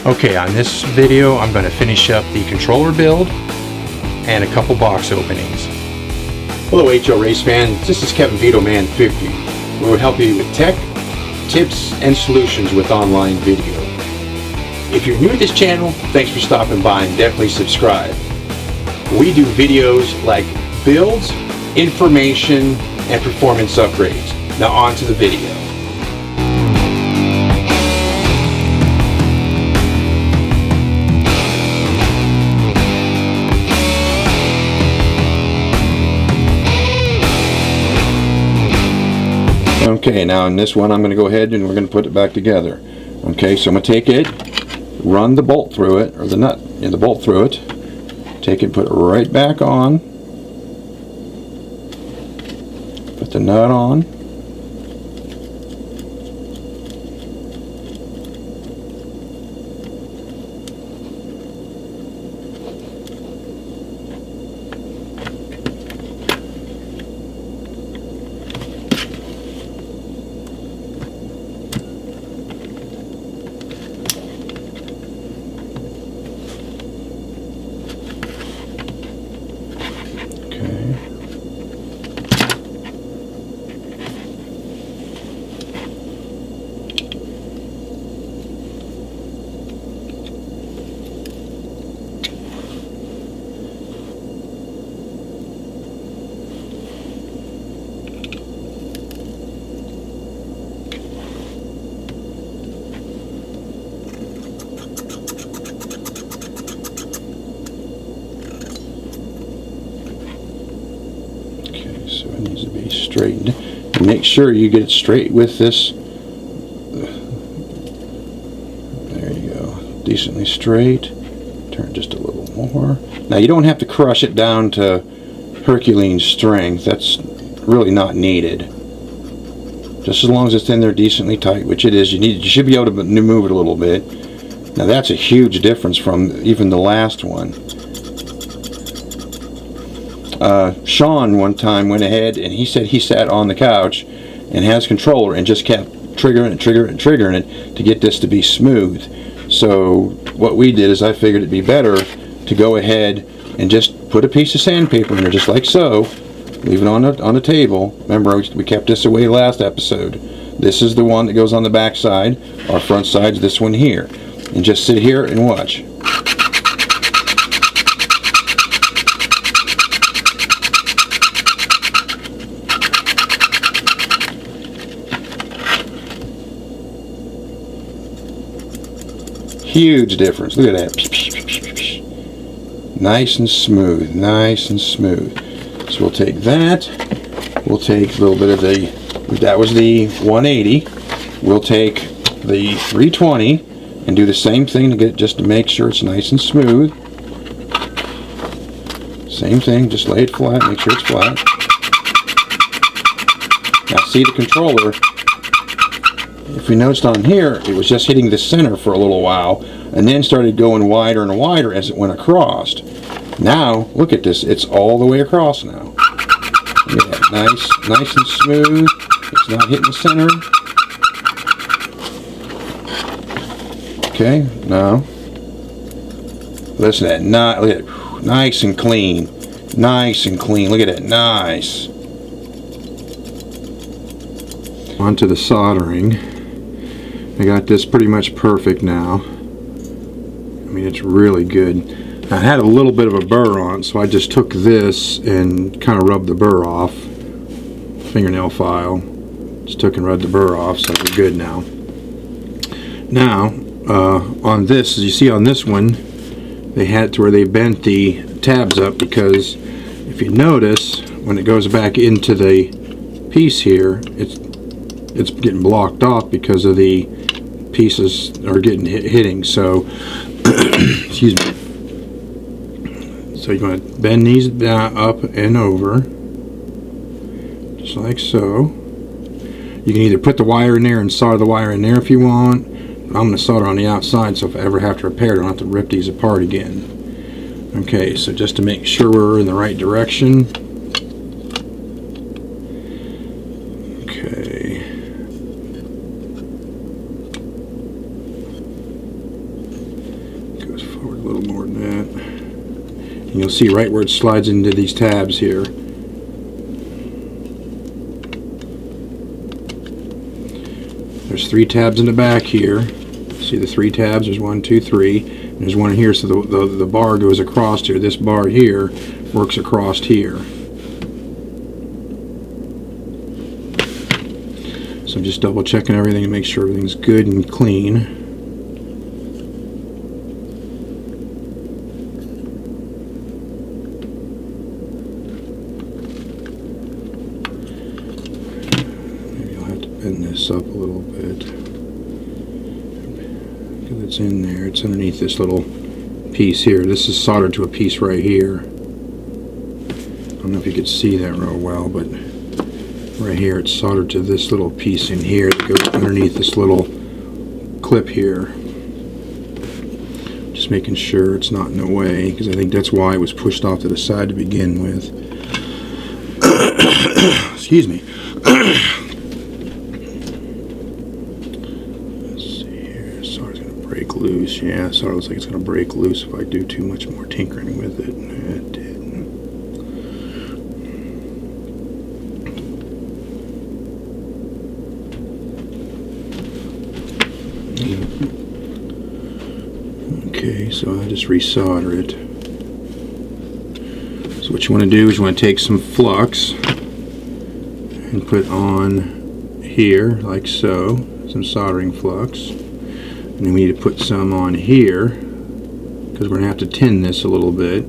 Okay, on this video I'm going to finish up the controller build and a couple box openings. Hello HO Race fans, this is Kevin Vito Man 50. We will help you with tech, tips, and solutions with online video. If you're new to this channel, thanks for stopping by and definitely subscribe. We do videos like builds, information, and performance upgrades. Now on to the video. Okay, now in this one I'm going to go ahead and we're going to put it back together. Okay, so I'm going to take it, run the bolt through it, or the nut and the bolt through it, take it, put it right back on, put the nut on, so it needs to be straightened. And make sure you get it straight with this. There you go. Decently straight. Turn just a little more. Now you don't have to crush it down to Herculean strength. That's really not needed. Just as long as it's in there decently tight, which it is. You should be able to move it a little bit. Now that's a huge difference from even the last one. Sean one time went ahead and he said he sat on the couch and has controller and just kept triggering it to get this to be smooth. So what we did is I figured it'd be better to go ahead and just put a piece of sandpaper in there, just like so, leave it on the table. Remember, we kept this away last episode. This is the one that goes on the back side. Our front side's this one here. And just sit here and watch. Huge difference. Look at that. Nice and smooth. Nice and smooth. So we'll take that. We'll take a little bit of that was the 180. We'll take the 320 and do the same thing to get just to make sure it's nice and smooth. Same thing, just lay it flat, make sure it's flat. Now see the controller, if we noticed on here, it was just hitting the center for a little while and then started going wider and wider as it went across. Now, look at this, it's all the way across now. Look at that, nice and smooth. It's not hitting the center. Okay, now, listen to that, look at it, nice and clean. Nice and clean, look at it, nice. On to the soldering. I got this pretty much perfect now. I mean, it's really good. I had a little bit of a burr on it, so I just took this and kind of rubbed the burr off. Fingernail file. Just took and rubbed the burr off, so we're good now. Now, on this, as you see on this one, they had to where they bent the tabs up because if you notice, when it goes back into the piece here, it's getting blocked off because of the pieces are getting hitting. So excuse me. So you're going to bend these down, up and over, just like so. You can either put the wire in there and solder the wire in there if you want. But I'm going to solder on the outside, so if I ever have to repair it, I don't have to rip these apart again. Okay, so just to make sure we're in the right direction. Okay. forward a little more than that. And you'll see right where it slides into these tabs here. There's 3 tabs in the back here. See the 3 tabs? There's 1, 2, 3. And there's one here, so the bar goes across here. This bar here works across here. So I'm just double checking everything to make sure everything's good and clean. Bend this up a little bit because it's in there. It's underneath this little piece here. This is soldered to a piece right here. I don't know if you could see that real well, but right here it's soldered to this little piece in here that goes underneath this little clip here. Just making sure it's not in the way, because I think that's why it was pushed off to the side to begin with. Excuse me. Break loose. Yeah, so it looks like it's going to break loose if I do too much more tinkering with it. It didn't. Okay, so I just resolder it. So what you want to do is you want to take some flux and put on here, like so, some soldering flux. And then we need to put some on here because we're going to have to tin this a little bit.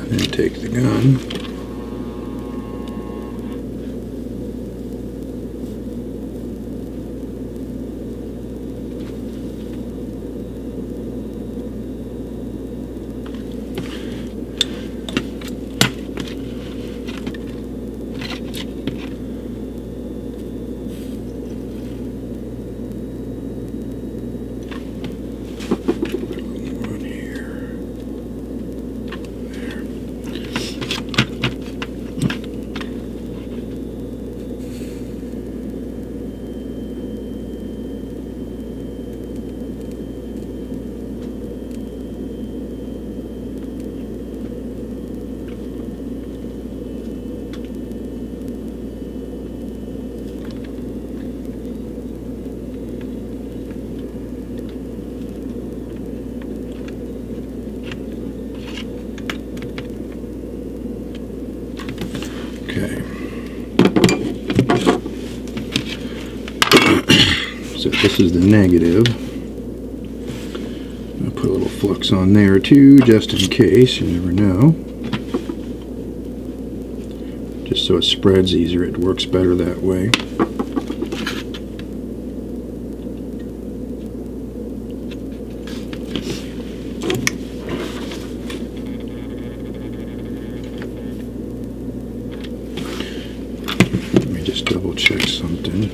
And then take the gun. Okay. So this is the negative. I'll put a little flux on there too, just in case. You never know. Just so it spreads easier. It works better that way. Just double check something.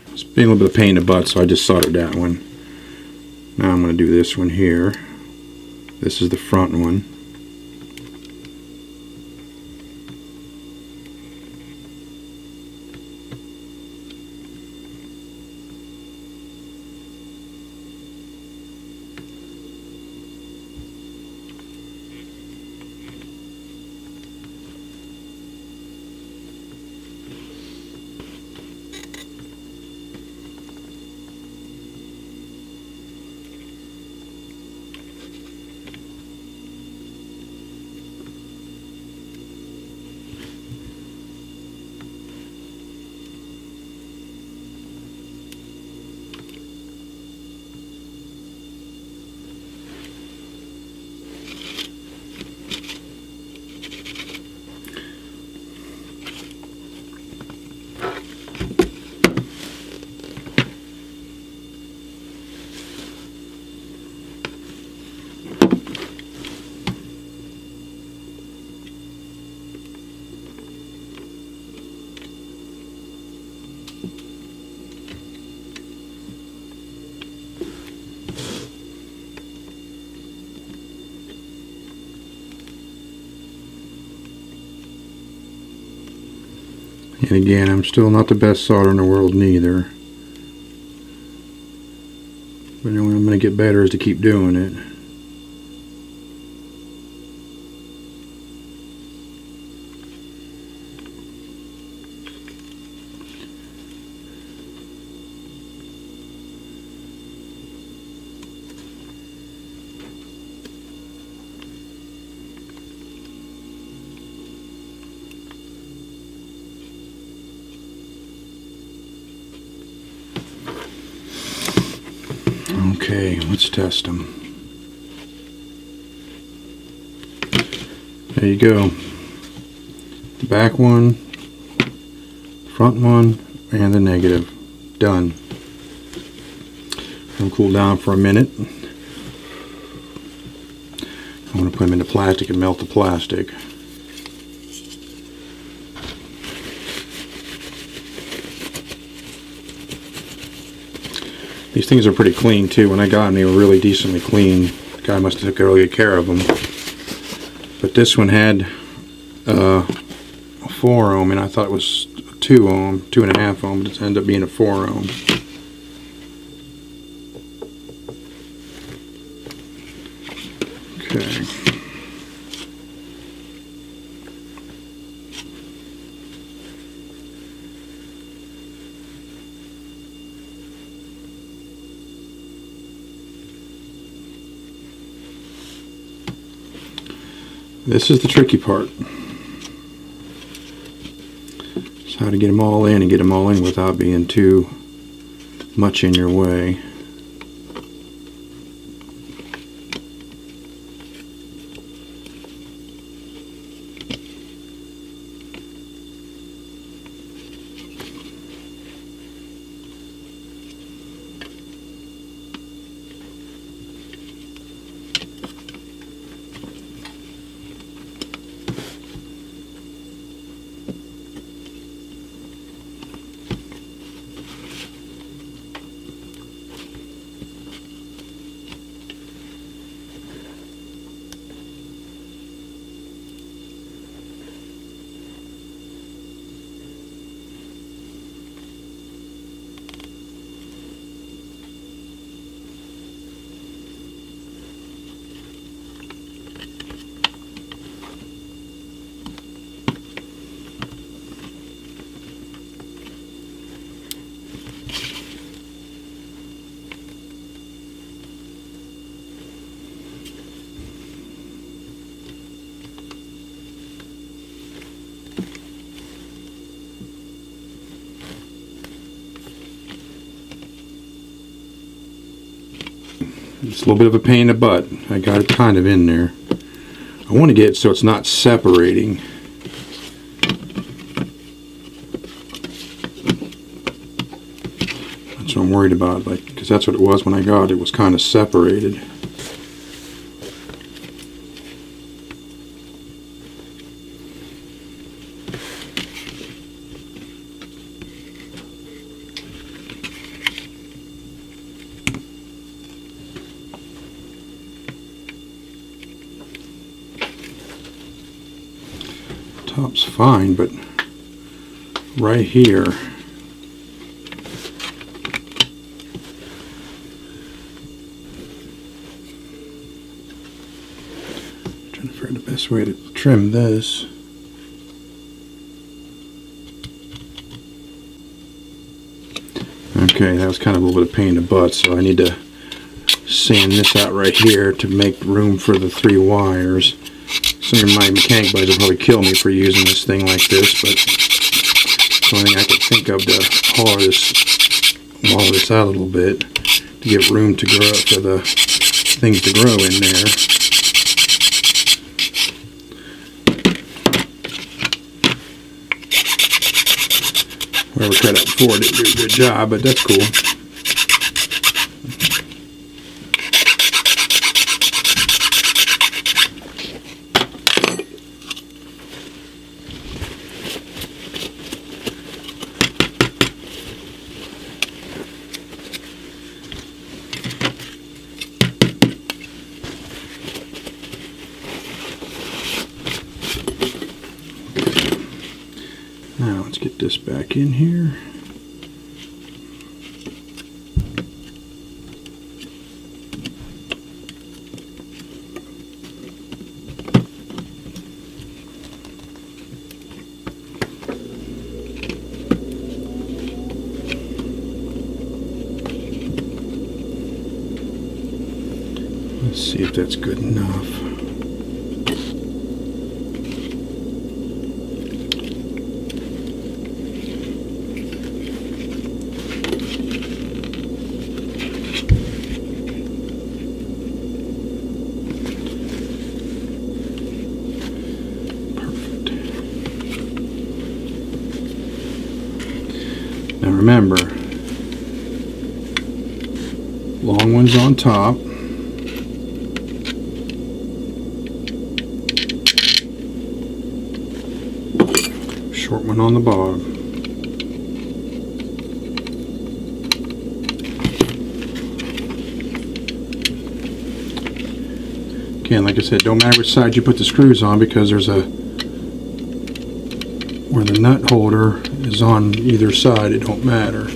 It's been a little bit of pain in the butt, so I just soldered that one. Now I'm going to do this one here. This is the front one. And again, I'm still not the best solderer in the world neither. But the only way I'm going to get better is to keep doing it. Okay, let's test them. There you go. The back one, front one, and the negative. Done. Let them cool down for a minute. I'm going to put them into plastic and melt the plastic. These things are pretty clean too. When I got them, they were really decently clean. The guy must have took really good care of them. But this one had a 4 ohm, and I thought it was a 2 ohm, 2.5 ohm, but it ended up being a 4 ohm. Okay. This is the tricky part. It's how to get them all in and get them all in without being too much in your way. It's a little bit of a pain in the butt. I got it kind of in there. I want to get it so it's not separating. That's what I'm worried about, because that's what it was when I got it. It was kind of separated. Top's fine, but right here, trying to figure out the best way to trim this. Okay, that was kind of a little bit of pain in the butt, so I need to sand this out right here to make room for the 3 wires. Some of my mechanic buddies will probably kill me for using this thing like this, but it's the only thing I could think of to hollow this out a little bit to give room to grow for the things to grow in there. Whoever cut out before didn't do a good job, but that's cool. Now let's get this back in here. Let's see if that's good enough. Perfect. Now remember, long one's on top. Short one on the bottom. Again, like I said, don't matter which side you put the screws on, because there's a where the nut holder is on either side, it don't matter.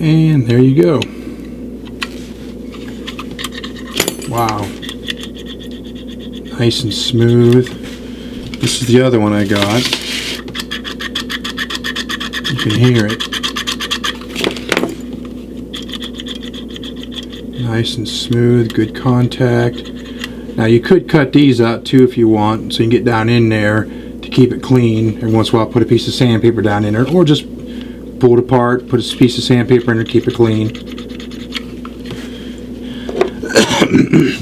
And there you go. Wow. Nice and smooth. This is the other one I got. You can hear it. Nice and smooth, good contact. Now you could cut these out too if you want, so you can get down in there to keep it clean. Every once in a while put a piece of sandpaper down in there, or just pull it apart, put a piece of sandpaper in there, keep it clean.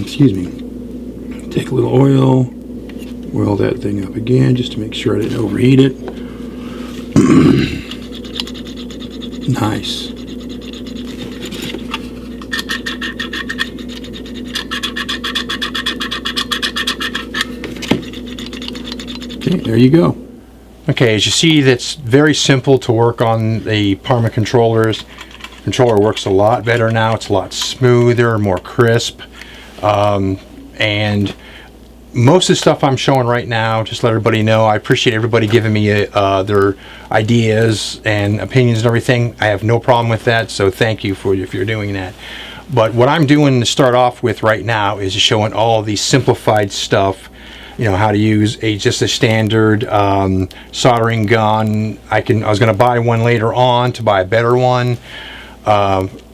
Excuse me. Take a little oil, oil that thing up again just to make sure I didn't overheat it. Nice. Okay, there you go. Okay, as you see, that's very simple to work on the Parma controllers. Controller works a lot better now. It's a lot smoother, more crisp, and most of the stuff I'm showing right now, just let everybody know, I appreciate everybody giving me their ideas and opinions and everything. I have no problem with that, so thank you for if you're doing that. But what I'm doing to start off with right now is showing all the simplified stuff. You know, how to use just a standard soldering gun. I was going to buy one later on to buy a better one.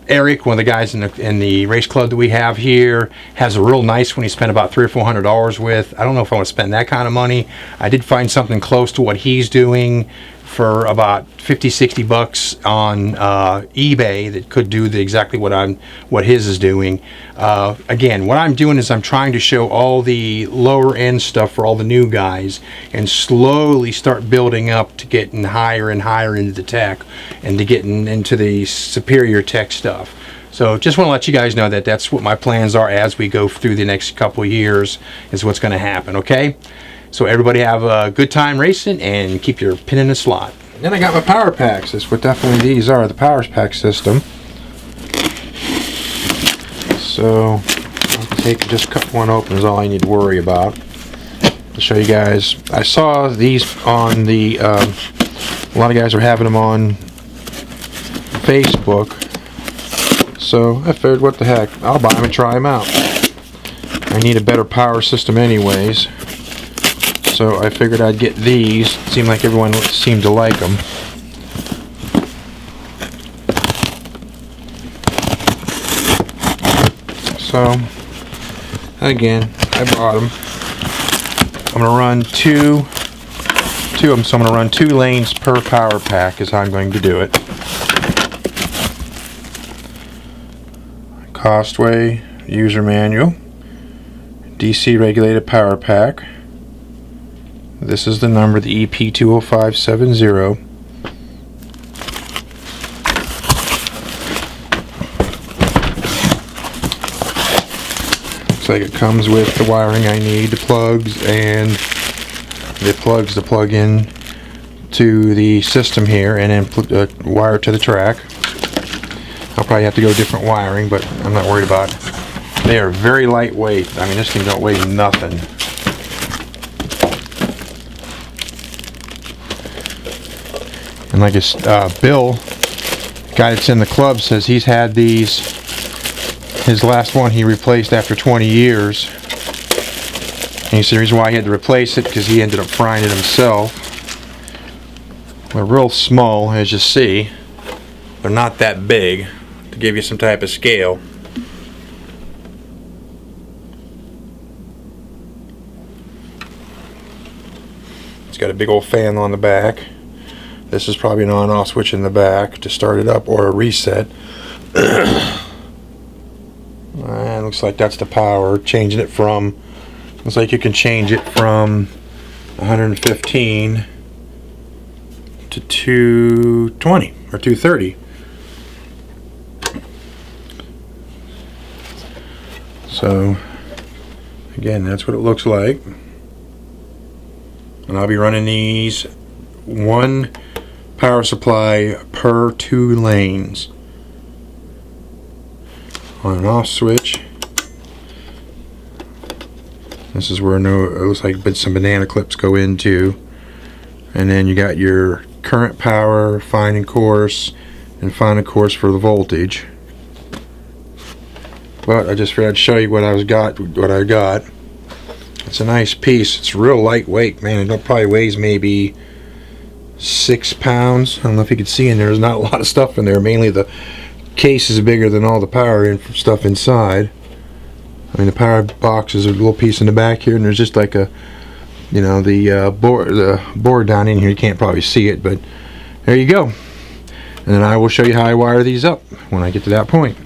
Eric, one of the guys in the race club that we have here, has a real nice one he spent about $300 or $400 with. I don't know if I want to spend that kind of money. I did find something close to what he's doing for about 50-60 bucks on eBay that could do exactly what his is doing. Again, what I'm doing is I'm trying to show all the lower end stuff for all the new guys and slowly start building up to getting higher and higher into the tech and to getting into the superior tech stuff. So just want to let you guys know that that's what my plans are as we go through the next couple of years, is what's going to happen, okay? So everybody have a good time racing and keep your pin in the slot. Then I got my power packs. That's what definitely these are, the power pack system. So I'll just cut one open is all I need to worry about. To show you guys, I saw these on the, a lot of guys are having them on Facebook. So I figured, what the heck, I'll buy them and try them out. I need a better power system anyways. So I figured I'd get these. It seemed like everyone seemed to like them. So again, I bought them. I'm going to run two of them, so I'm going to run 2 lanes per power pack is how I'm going to do it. Costway user manual, DC regulated power pack. This is the number, the EP20570. Looks like it comes with the wiring I need, the plugs, and the plugs to plug in to the system here, and then wire it to the track. I'll probably have to go different wiring, but I'm not worried about it. They are very lightweight. I mean, this thing don't weigh nothing. And like Bill, guy that's in the club, says he's had these. His last one he replaced after 20 years. And he said the reason why he had to replace it because he ended up frying it himself. They're real small, as you see. They're not that big, to give you some type of scale. It's got a big old fan on the back. This is probably an on-off switch in the back to start it up, or a reset. And looks like that's the power. Changing it from, looks like you can change it from 115 to 220 or 230. So again, that's what it looks like. And I'll be running these one power supply per 2 lanes. On and off switch. This is where it looks like some banana clips go into. And then you got your current power, finding course, and finding course for the voltage. But I just figured I'd show you what I got. It's a nice piece. It's real lightweight, man. It probably weighs maybe 6 pounds. I don't know if you can see in there. There's not a lot of stuff in there. Mainly the case is bigger than all the power stuff inside. I mean, the power box is a little piece in the back here, and there's just like a, you know, the board down in here. You can't probably see it, but there you go. And then I will show you how I wire these up when I get to that point.